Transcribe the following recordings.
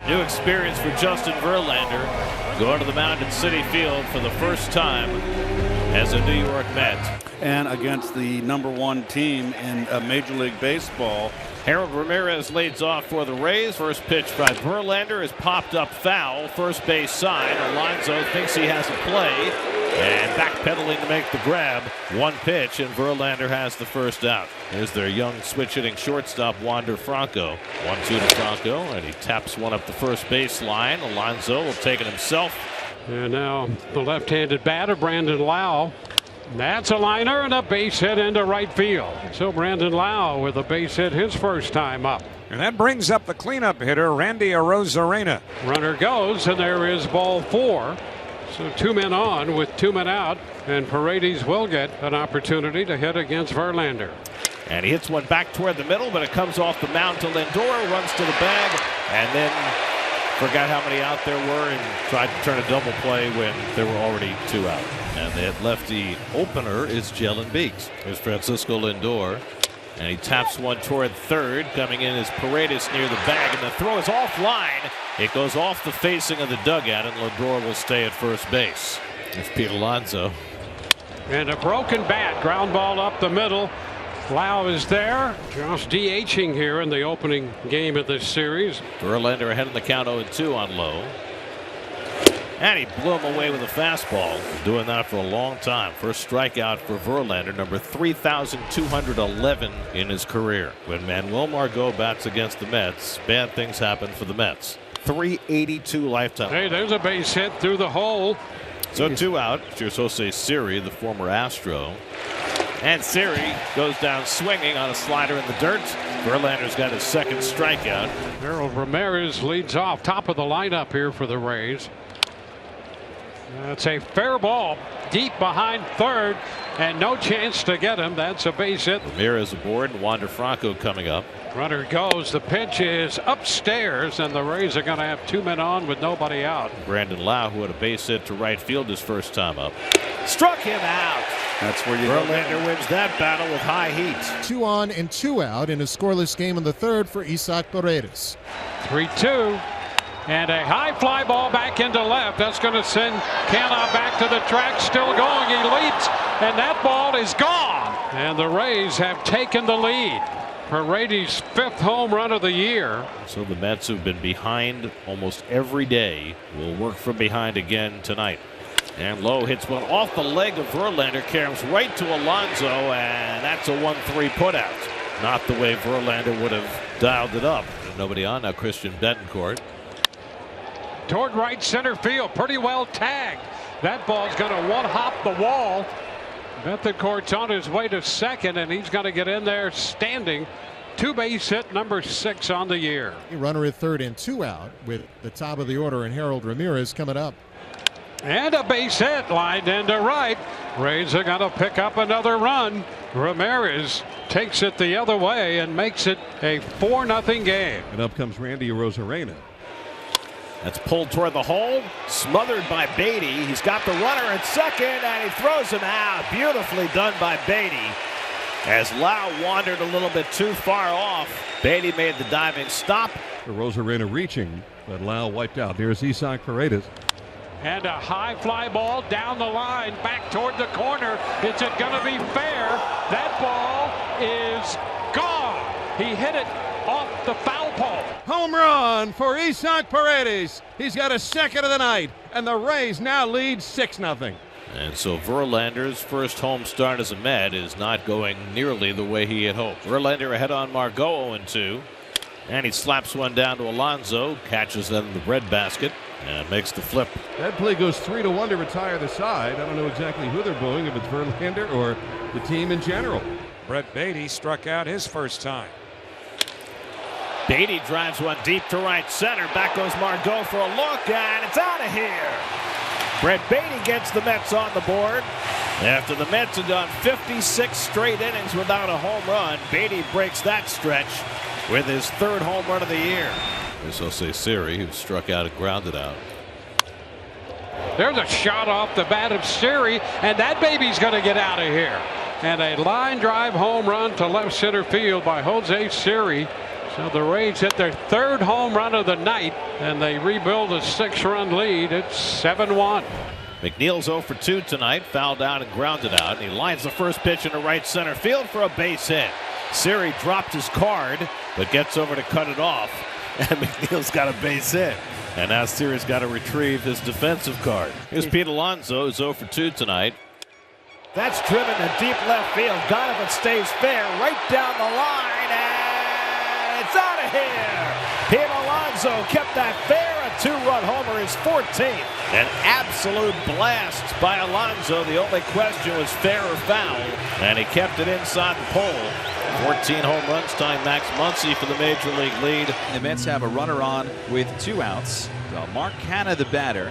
New experience for Justin Verlander, going to the mound at Citi Field for the first time as a New York Met. And against the #1 team in Major League Baseball. Harold Ramirez leads off for the Rays. First pitch by Verlander is popped up foul. First base side. Alonso thinks he has a play and backpedaling to make the grab. One pitch and Verlander has the first out. Here's their young switch hitting shortstop Wander Franco. 1-2 to Franco, and he taps one up the first base line. Alonso will take it himself. And now the left-handed batter Brandon Lau. That's a liner and a base hit into right field. So Brandon Lau with a base hit his first time up. And that brings up the cleanup hitter, Randy Arozarena. Runner goes, and there is ball 4. So 2 men on with 2 men out, and Paredes will get an opportunity to hit against Verlander. And he hits one back toward the middle, but it comes off the mound to Lindor, runs to the bag, and then forgot how many out there were and tried to turn a double play when there were already 2 out. And the lefty opener is Jalen Beeks. Here's Francisco Lindor, and he taps one toward third. Coming in is Paredes near the bag, and the throw is offline. It goes off the facing of the dugout, and Lindor will stay at first base. It's Pete Alonso. And a broken bat, ground ball up the middle. Lau is there. Josh DHing here in the opening game of this series. Verlander ahead in the count 0-2 on Lowe. And he blew him away with a fastball. Doing that for a long time. First strikeout for Verlander, number 3,211 in his career. When Manuel Margot bats against the Mets, bad things happen for the Mets. 382 lifetime. Hey, there's a base hit through the hole. So 2 out. Jose Siri, the former Astro. And Siri goes down swinging on a slider in the dirt. Verlander's got his second strikeout. Harold Ramirez leads off, top of the lineup here for the Rays. That's a fair ball deep behind third, and no chance to get him. That's a base hit. Ramirez aboard, and Wander Franco coming up. Runner goes. The pitch is upstairs, and the Rays are going to have 2 men on with nobody out. Brandon Lau, who had a base hit to right field his first time up, struck him out. That's where you Verlander wins that battle with high heat. 2 on and 2 out in a scoreless game in the third for Isaac Paredes. 3-2. And a high fly ball back into left. That's going to send Canha back to the track. Still going. He leaps, and that ball is gone. And the Rays have taken the lead. Paredes' 5th home run of the year. So the Mets, who've been behind almost every day, will work from behind again tonight. And Lowe hits one off the leg of Verlander, carries right to Alonso, and that's a 1-3 putout. Not the way Verlander would have dialed it up. Nobody on now. Christian Betancourt. Toward right center field, pretty well tagged. That ball's going to one-hop the wall. Betancourt's on his way to second, and he's going to get in there standing. 2-base hit, number 6 on the year. Runner at third and 2 out with the top of the order and Harold Ramirez coming up. And a base hit lined into right. Rays are going to pick up another run. Ramirez takes it the other way and makes it a 4-0 game. And up comes Randy Arozarena. That's pulled toward the hole, smothered by Beatty. He's got the runner at second, and he throws him out. Beautifully done by Beatty. As Lau wandered a little bit too far off, Beatty made the diving stop. Arozarena reaching, but Lau wiped out. Here's Isaac Paredes. And a high fly ball down the line, back toward the corner. Is it going to be fair? That ball is gone. He hit it off the foul pole. Home run for Isaac Paredes. He's got his second of the night, and the Rays now lead 6-0. And so Verlander's first home start as a Met is not going nearly the way he had hoped. Verlander ahead on Margot 0-2. And he slaps one down to Alonso, catches that in the breadbasket, and makes the flip. That play goes 3-1 to retire the side. I don't know exactly who they're booing, if it's Verlander or the team in general. Brett Beatty struck out his first time. Beatty drives one deep to right center. Back goes Margot for a look, and it's out of here. Brett Beatty gets the Mets on the board. After the Mets have gone 56 straight innings without a home run, Beatty breaks that stretch with his 3rd home run of the year. There's Jose Siri, who struck out and grounded out. There's a shot off the bat of Siri, and that baby's going to get out of here. And a line drive home run to left center field by Jose Siri So the Rays hit their 3rd home run of the night, and they rebuild a 6-run lead. It's 7-1. McNeil's 0 for 2 tonight, fouled out and grounded out. And he lines the first pitch into right center field for a base hit. Siri dropped his card, but gets over to cut it off. And McNeil's got a base hit. And now Siri's got to retrieve his defensive card. Here's Pete Alonso, who's 0 for 2 tonight. That's driven to deep left field. Donovan stays fair right down the line, and it's out of here. Pete Alonso kept that fair. A 2-run homer, his 14th. An absolute blast by Alonso. The only question was fair or foul, and he kept it inside the pole. 14 home runs, tying Max Muncy for the Major League lead. The Mets have a runner on with 2 outs. So Mark Hanna, the batter.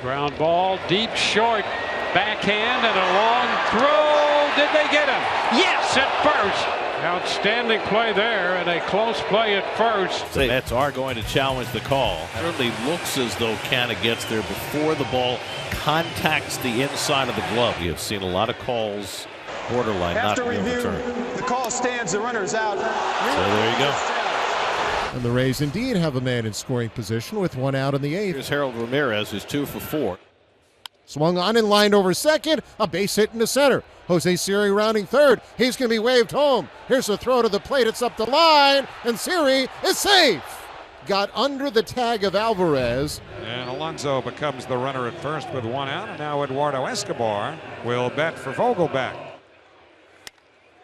Ground ball, deep short, backhand, and a long throw. Did they get him? Yes, at first. Outstanding play there, and a close play at first. The Mets are going to challenge the call. It certainly looks as though Canna gets there before the ball contacts the inside of the glove. We have seen a lot of calls borderline not being overturned. The call stands, the runner's out. So there you go. And the Rays indeed have a man in scoring position with 1 out in the 8th. Here's Harold Ramirez, who's 2 for 4. Swung on and lined over second. A base hit into center. Jose Siri rounding third. He's going to be waved home. Here's a throw to the plate. It's up the line. And Siri is safe. Got under the tag of Alvarez. And Alonso becomes the runner at first with 1 out. And now Eduardo Escobar will bat for Vogelback.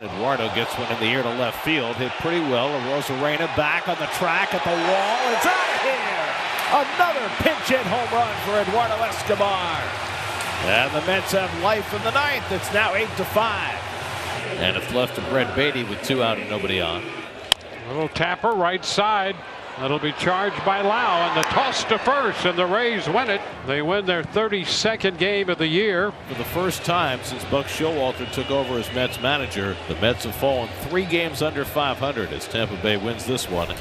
Eduardo gets one in the air to left field. Hit pretty well. Rosarena back on the track at the wall. It's out of here. Another pinch hit home run for Eduardo Escobar. And the Mets have life in the 9th. It's now 8-5. And it's left to Brett Beatty with 2 out and nobody on. Little tapper right side. That'll be charged by Lau, and the toss to first, and the Rays win it. They win their 32nd game of the year. For the first time since Buck Showalter took over as Mets manager, the Mets have fallen 3 games under 500 as Tampa Bay wins this one.